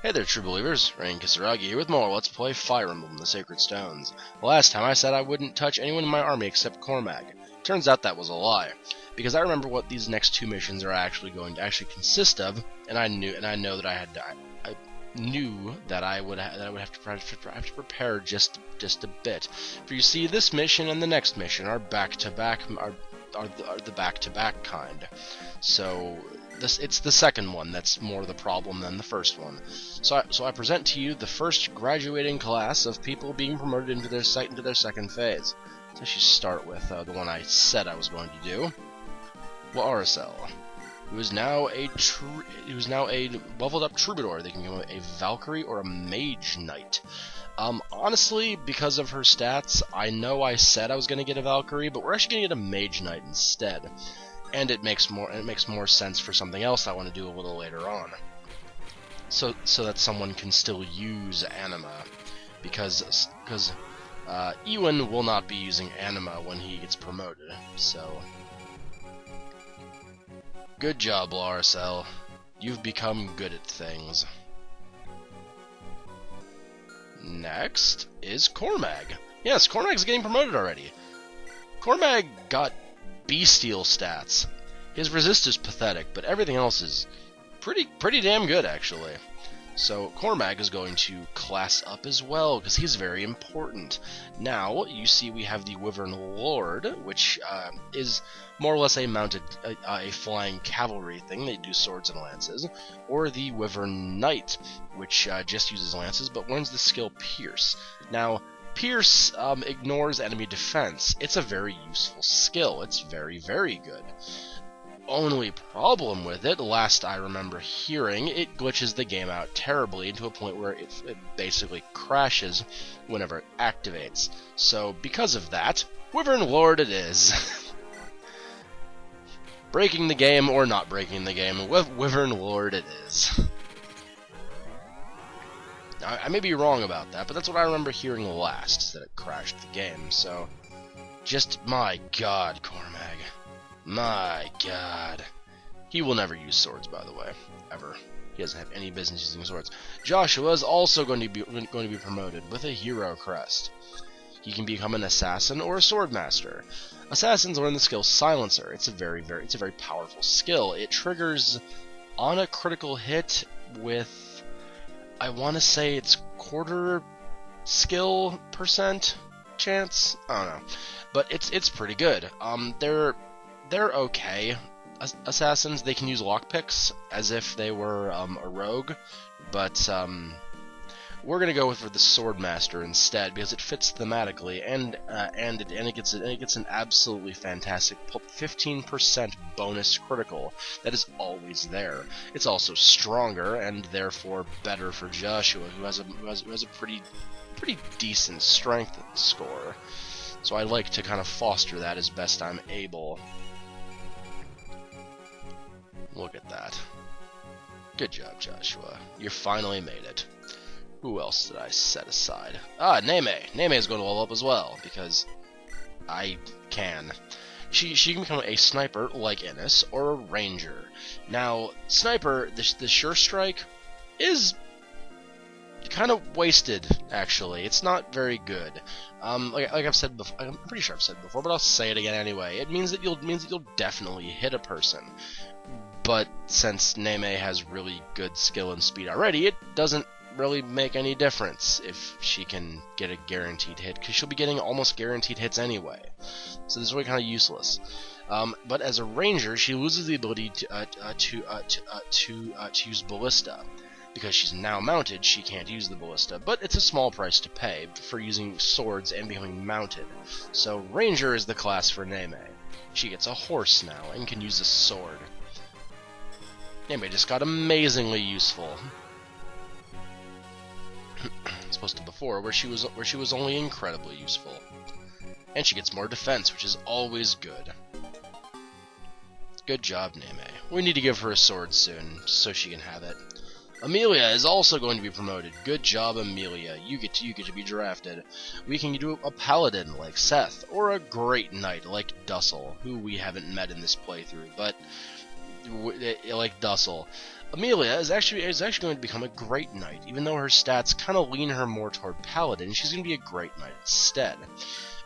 Hey there, true believers. Rain Kisaragi here with more Let's Play Fire Emblem, the Sacred Stones. Last time I said I wouldn't touch anyone in my army except Cormag. Turns out that was a lie, because I remember what these next two missions are actually going to consist of, and I knew that I knew that I would have to prepare just a bit. For you see, this mission and the next mission are back-to-back, are the back-to-back kind. So it's the second one that's more the problem than the first one. So I present to you the first graduating class of people being promoted into their second phase. Let's actually start with the one I said I was going to do, Lauracel, who is now a leveled up troubadour. They can become a Valkyrie or a Mage Knight. Honestly, because of her stats, I know I said I was going to get a Valkyrie, but we're actually going to get a Mage Knight instead. And it makes more sense for something else I want to do a little later on. So that someone can still use anima, because Ewan will not be using anima when he gets promoted. So good job, Lauracel. You've become good at things. Next is Cormag. Yes, Cormag's getting promoted already. Cormag got bestial stats. His resist is pathetic, but everything else is pretty damn good, actually. So Cormag is going to class up as well, because he's very important. Now, you see we have the Wyvern Lord, which is more or less a flying cavalry thing. They do swords and lances. Or the Wyvern Knight, which just uses lances, but learns the skill Pierce. Now, Pierce ignores enemy defense. It's a very useful skill. It's very, very good. Only problem with it, last I remember hearing, it glitches the game out terribly to a point where it basically crashes whenever it activates. So, because of that, Wyvern Lord it is. Breaking the game or not breaking the game, Wyvern Lord it is. I may be wrong about that, but that's what I remember hearing last, that it crashed the game, so just, my god, Cormag. My god. He will never use swords, by the way. Ever. He doesn't have any business using swords. Joshua is also going to be promoted with a hero crest. He can become an assassin or a swordmaster. Assassins learn the skill Silencer. It's a very powerful skill. It triggers on a critical hit with, I want to say it's quarter skill percent chance. I don't know, but it's pretty good. They're okay. Assassins, they can use lockpicks as if they were a rogue, but we're gonna go for the Swordmaster instead because it fits thematically, and it gets an absolutely fantastic 15% bonus critical that is always there. It's also stronger and therefore better for Joshua, who has a pretty decent strength score. So I like to kind of foster that as best I'm able. Look at that. Good job, Joshua. You finally made it. Who else did I set aside? Ah, Neme. Neme is going to level up as well, because I can. She can become a sniper like Ennis, or a ranger. Now, sniper, the sure strike, is kind of wasted, actually. It's not very good. Like I've said before, I'm pretty sure I've said it before, but I'll say it again anyway. It means that you'll definitely hit a person. But since Neme has really good skill and speed already, it doesn't really make any difference if she can get a guaranteed hit, because she'll be getting almost guaranteed hits anyway. So this is really kind of useless. But as a ranger, she loses the ability to use ballista. Because she's now mounted, she can't use the ballista, but it's a small price to pay for using swords and becoming mounted. So ranger is the class for Neme. She gets a horse now and can use a sword. Neme just got amazingly useful. As opposed to before, where she was only incredibly useful. And she gets more defense, which is always good. Good job, Neme. We need to give her a sword soon, so she can have it. Amelia is also going to be promoted. Good job, Amelia. You get to be drafted. We can do a paladin like Seth, or a great knight like Dussel, who we haven't met in this playthrough, but like Dussel. Amelia is actually going to become a Great Knight, even though her stats kind of lean her more toward Paladin. She's going to be a Great Knight instead,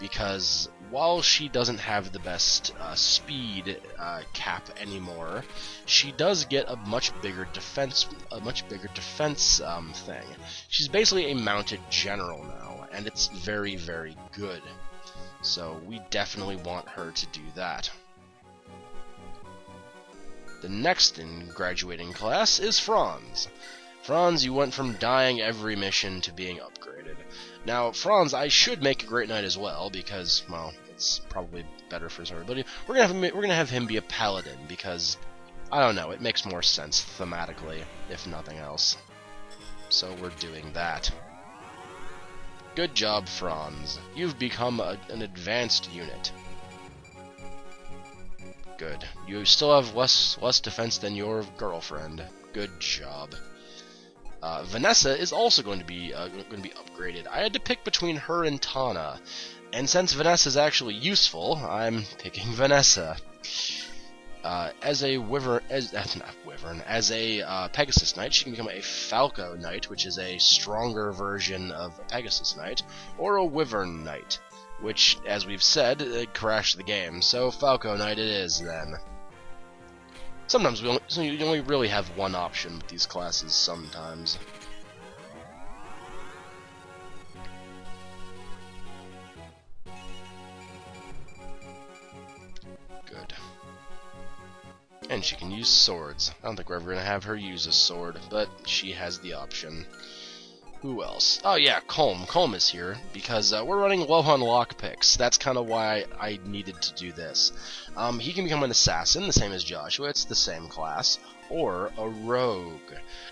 because while she doesn't have the best speed cap anymore, she does get a much bigger defense thing. She's basically a mounted general now, and it's very, very good. So we definitely want her to do that. The next in graduating class is Franz. Franz, you went from dying every mission to being upgraded. Now, Franz, I should make a Great Knight as well, because, well, it's probably better for his ability. We're gonna have him be a Paladin, because, I don't know, it makes more sense thematically, if nothing else. So we're doing that. Good job, Franz. You've become an advanced unit. Good. You still have less defense than your girlfriend. Good job. Vanessa is also going to be upgraded. I had to pick between her and Tana, and since Vanessa is actually useful, I'm picking Vanessa. As a Pegasus Knight, she can become a Falco Knight, which is a stronger version of a Pegasus Knight, or a Wyvern Knight, which, as we've said, crashed the game. So Falco Knight it is then. Sometimes you only really have one option with these classes. Sometimes. Good. And she can use swords. I don't think we're ever gonna have her use a sword, but she has the option. Who else? Oh yeah, Colm. Colm is here, because we're running low on lockpicks. That's kind of why I needed to do this. He can become an assassin, the same as Joshua. It's the same class. Or a rogue.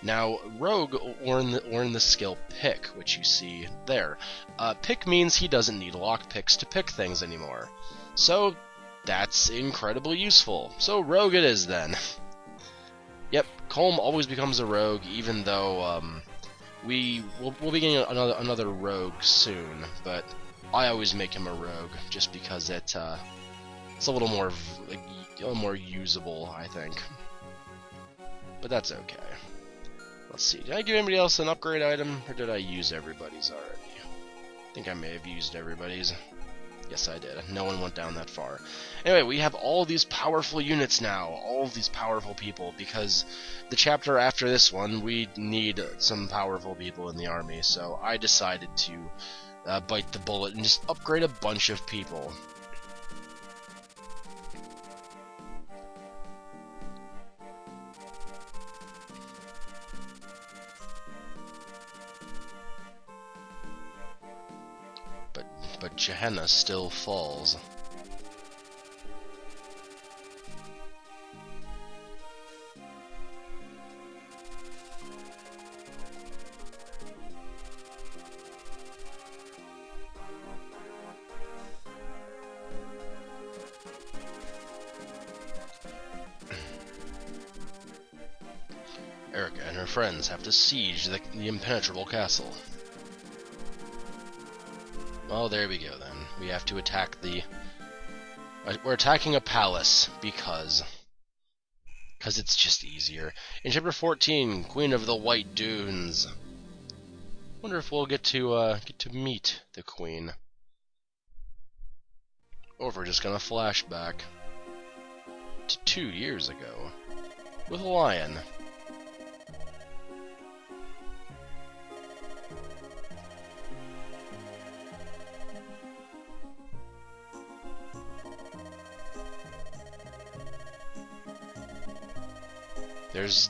Now, rogue learn the skill pick, which you see there. Pick means he doesn't need lockpicks to pick things anymore. So, that's incredibly useful. So, rogue it is then. Yep, Colm always becomes a rogue, even though, we'll be getting another rogue soon, but I always make him a rogue just because it's a little more usable, I think. But that's okay. Let's see. Did I give anybody else an upgrade item, or did I use everybody's already? I think I may have used everybody's. Yes, I did. No one went down that far. Anyway, we have all these powerful units now, all of these powerful people, because the chapter after this one, we need some powerful people in the army, so I decided to bite the bullet and just upgrade a bunch of people. But Jehenna still falls. Eirika and her friends have to siege the impenetrable castle. Well, there we go then. We have to attack we're attacking a palace because it's just easier. In chapter 14, Queen of the White Dunes. Wonder if we'll get to meet the queen, or if we're just gonna flashback to 2 years ago with a lion.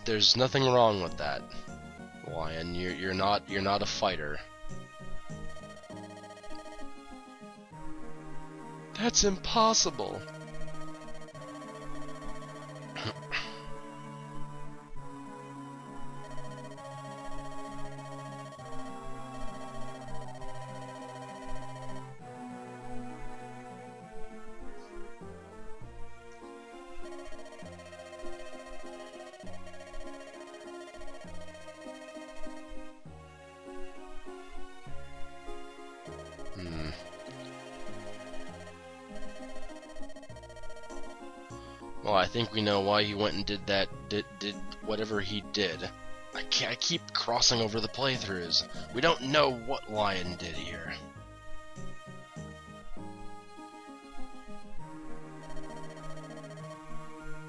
There's nothing wrong with that, lion. You're not a fighter. That's impossible. Well, I think we know why he went and did that did whatever he did. I keep crossing over the playthroughs. We don't know what Lion did here.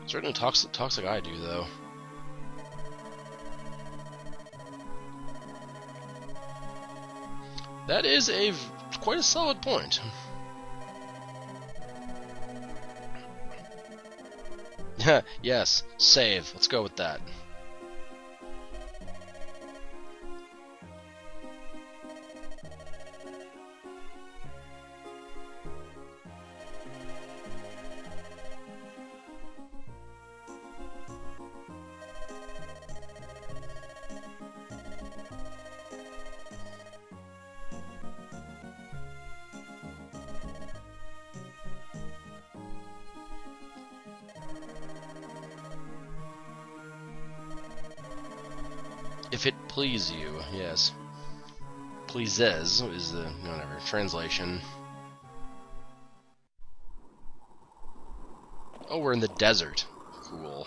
Certainly talks like I do, though. That is quite a solid point. Yes, save. Let's go with that. If it please you, yes. Pleases is the whatever translation. Oh, we're in the desert. Cool.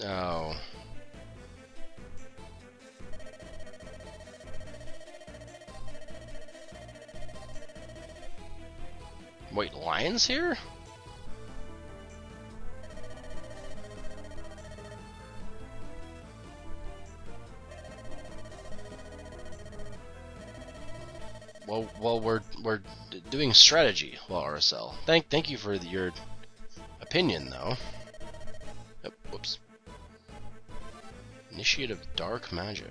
Oh. Wait, lions here? Well, we're doing strategy, RSL. Thank you for your opinion, though. Oh, whoops. Initiate of dark magic.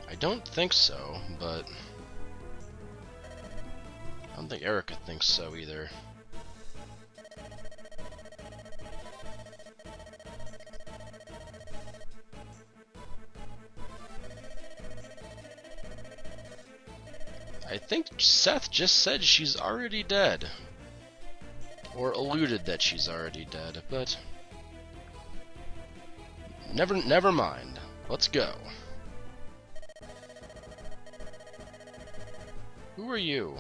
I don't think so, but I don't think Eirika thinks so either. I think Seth just said she's already dead. Or alluded that she's already dead, but never mind. Let's go. Who are you?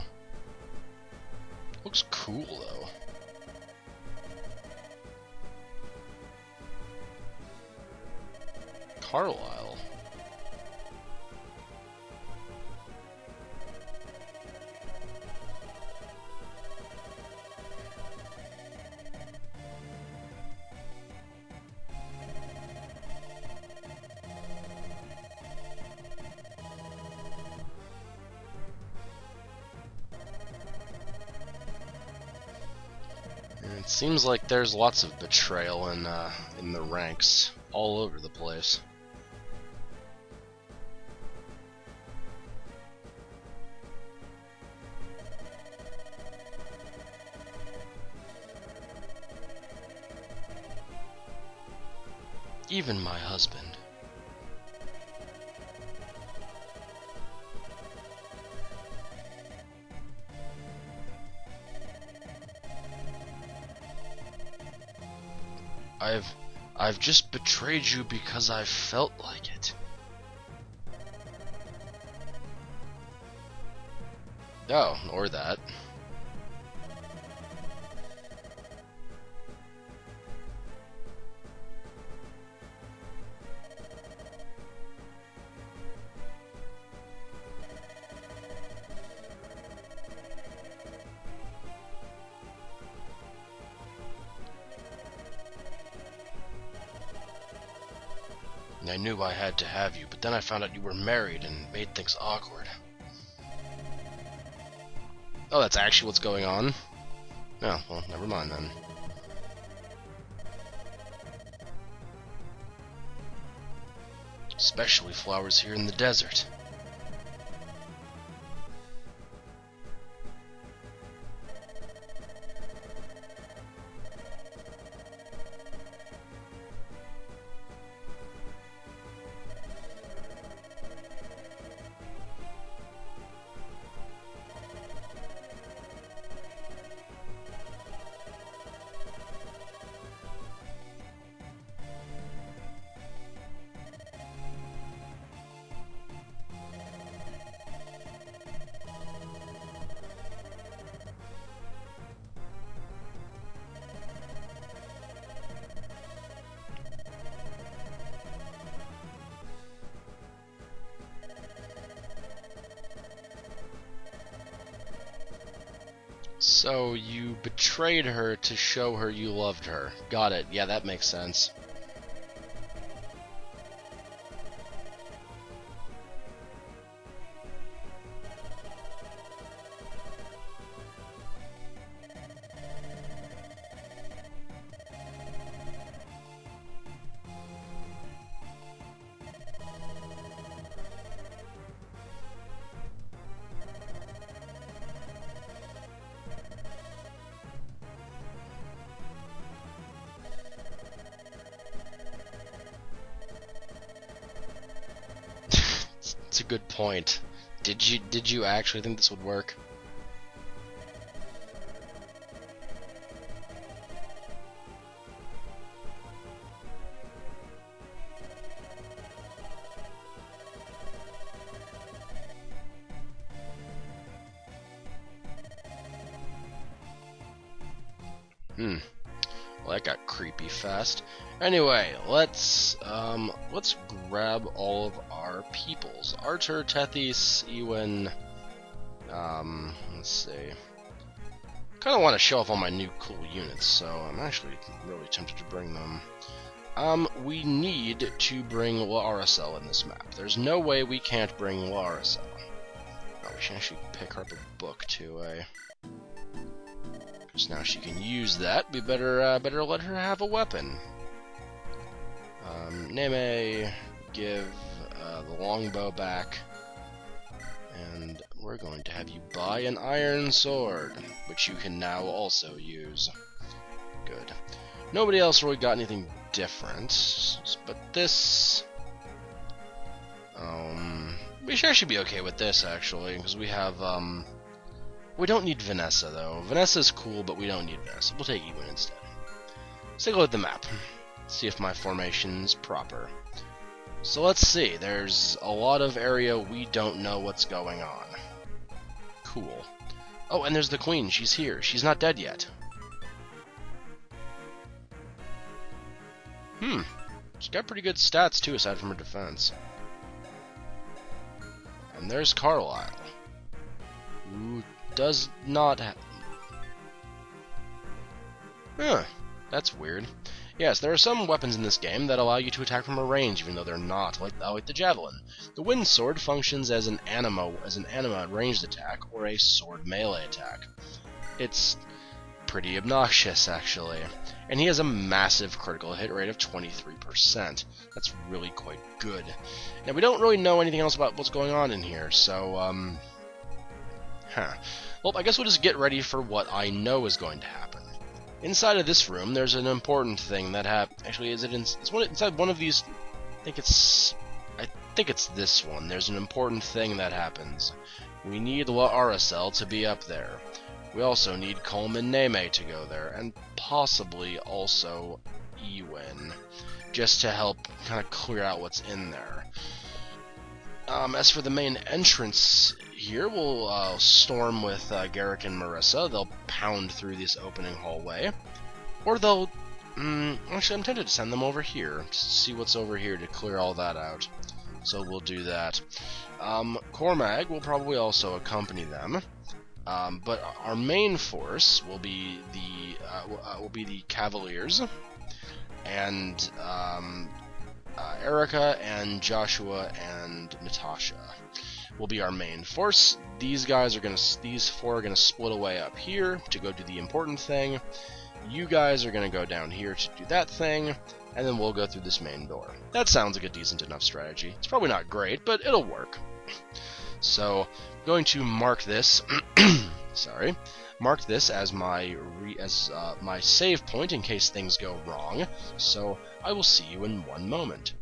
Looks cool, though. Carlisle. It seems like there's lots of betrayal in the ranks all over the place. Even my husband. I've just betrayed you because I felt like it. Oh, or that. I knew I had to have you, but then I found out you were married and made things awkward. Oh, that's actually what's going on? Oh, well, never mind then. Especially flowers here in the desert. So you betrayed her to show her you loved her. Got it. Yeah, that makes sense. It's a good point. Did you actually think this would work? Well, that got creepy fast. Anyway, let's grab all of our peoples. Archer, Tethys, Ewan. Let's see. Kind of want to show off all my new cool units, so I'm actually really tempted to bring them. We need to bring Laracel in this map. There's no way we can't bring Laracel. Oh, we should actually pick her up a book too, because now she can use that. We better let her have a weapon. Neme, give the longbow back, and we're going to have you buy an iron sword, which you can now also use. Good. Nobody else really got anything different, but this... we should actually be okay with this, actually, because we have, we don't need Vanessa, though. Vanessa's cool, but we don't need Vanessa. We'll take Ewan instead. Let's take a look at the map. See if my formation's proper. So let's see. There's a lot of area we don't know what's going on. Cool. Oh, and there's the queen. She's here. She's not dead yet. She's got pretty good stats, too, aside from her defense. And there's Carlisle, who does not have... Huh, that's weird. Yes, there are some weapons in this game that allow you to attack from a range, even though they're not, like the javelin. The wind sword functions as an anima ranged attack, or a sword melee attack. It's pretty obnoxious, actually. And he has a massive critical hit rate of 23%. That's really quite good. Now, we don't really know anything else about what's going on in here, so, well, I guess we'll just get ready for what I know is going to happen. Inside of this room, there's an important thing that actually, is it inside one of these? I think it's this one. There's an important thing that happens. We need Laracel to be up there. We also need Coleman Neme to go there, and possibly also Ewan, just to help kind of clear out what's in there. As for the main entrance here, we'll storm with Garrick and Marissa. They'll pound through this opening hallway, or they'll... actually, I'm tempted to send them over here, to see what's over here to clear all that out. So we'll do that. Cormag will probably also accompany them. But our main force will be the Cavaliers, and Eirika and Joshua and Natasha will be our main force. These four are gonna split away up here to go do the important thing. You guys are gonna go down here to do that thing, and then we'll go through this main door. That sounds like a decent enough strategy. It's probably not great, but it'll work. So, I'm going to mark this. Mark this as my save point in case things go wrong. So I will see you in one moment.